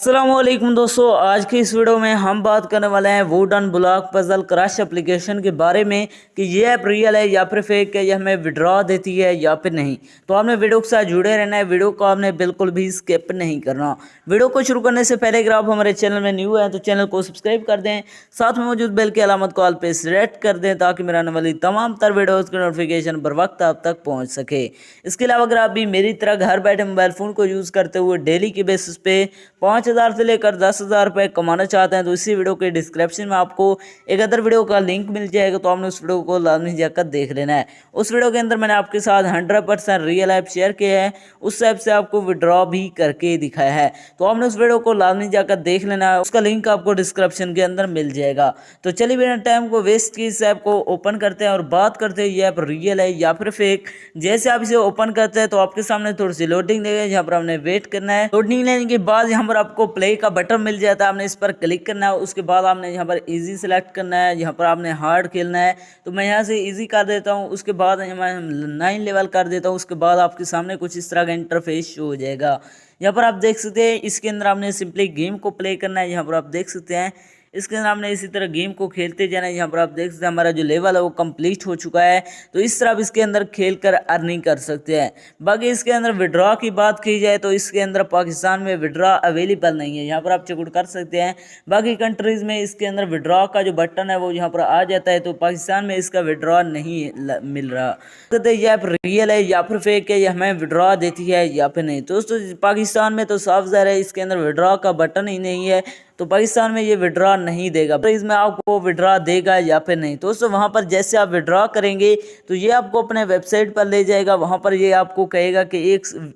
अस्सलामुअलैकुम दोस्तों, आज की इस वीडियो में हम बात करने वाले हैं wooden block puzzle crush application के बारे में कि ये ऐप रियल है या फिर फेक है, या हमें विड्रॉ देती है या फिर नहीं। तो आपने वीडियो के साथ जुड़े रहना है, वीडियो को आपने बिल्कुल भी स्किप नहीं करना। वीडियो को शुरू करने से पहले अगर आप हमारे चैनल में न्यू हैं तो चैनल को सब्सक्राइब कर दें, साथ में मौजूद बेल की अलामत को ऑल पे सेलेक्ट कर दें ताकि मेरे आने वाली तमाम तर वीडियोज़ की नोटिफिकेशन बर वक्त आप तक पहुँच सके। इसके अलावा अगर आप भी मेरी तरह घर बैठे मोबाइल फ़ोन को यूज़ करते हुए डेली के बेसिस पे 5,000 से लेकर 10,000 रुपये कमाना चाहते हैं तो इसी वीडियो के डिस्क्रिप्शन में आपको एक अदर वीडियो का लिंक मिल जाएगा, तो आपने उस वीडियो को लाजमी जाकर देख लेना है। उस वीडियो के अंदर मैंने आपके साथ 100% रियल ऐप शेयर किया है, उस ऐप से आपको विड्रॉ भी करके दिखाया है, तो आपने उस वीडियो को लाजमी जाकर देख लेना है। उसका लिंक आपको डिस्क्रिप्शन के अंदर मिल जाएगा। तो चलिए बिना टाइम को वेस्ट किए इस ऐप को ओपन करते हैं और बात करते हैं ये ऐप रियल है या फिर फेक। जैसे आप इसे ओपन करते हैं तो आपके सामने थोड़ी सी लोडिंग लेगा, यहाँ पर आपने वेट करना है। लोडिंग लेने के बाद यहाँ पर आपको प्ले का बटन मिल जाता है, आपने इस पर क्लिक करना है। उसके बाद आपने यहाँ पर इजी सेलेक्ट करना है, यहाँ पर आपने हार्ड खेलना है, तो मैं यहाँ से इजी कर देता हूँ। उसके बाद मैं 9 लेवल कर देता हूँ। उसके बाद आपके सामने कुछ इस तरह का इंटरफेस शो हो जाएगा। यहाँ पर आप देख सकते हैं इसके अंदर आपने सिंपली गेम को प्ले करना है। यहाँ पर आप देख सकते हैं इसके अंदर आपने इसी तरह गेम को खेलते जाना है। यहाँ पर आप देख सकते हैं हमारा जो लेवल है वो कंप्लीट हो चुका है, तो इस तरह आप इसके अंदर खेल कर अर्निंग कर सकते हैं। बाकी इसके अंदर विड्रॉ की बात की जाए तो इसके अंदर पाकिस्तान में विड्रॉ अवेलेबल नहीं है, यहाँ पर आप चेकआउट कर सकते हैं। बाकी कंट्रीज़ में इसके अंदर विड्रॉ का जो बटन है वो यहाँ पर आ जाता है, तो पाकिस्तान में इसका विड्रॉ नहीं मिल रहा। कहते हैं ये ऐप रियल है या फिर फेक है, या हमें विड्रॉ देती है या फिर नहीं। तो दोस्तों पाकिस्तान में तो साफ ज़ाहिर है इसके अंदर विड्रॉ का बटन ही नहीं है, तो पाकिस्तान में ये विड्रॉ नहीं देगा। तो इसमें आपको विड्रॉ देगा या फिर नहीं। तो दोस्तों वहाँ पर जैसे आप विड्रॉ करेंगे तो ये आपको अपने वेबसाइट पर ले जाएगा, वहाँ पर ये आपको कहेगा कि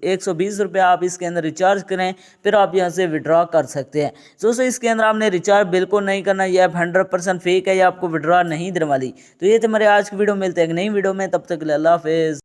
120 रुपये आप इसके अंदर रिचार्ज करें, फिर आप यहाँ से विड्रॉ कर सकते हैं। तो दोस्तों इसके अंदर आपने रिचार्ज बिल्कुल नहीं करना, ये ऐप 100% फेक है, या आपको विड्रॉ नहीं देने वाली। तो ये थे हमारे आज की वीडियो, मिलते हैं एक नई वीडियो में, तब तक के लिए अल्लाह हाफिज़।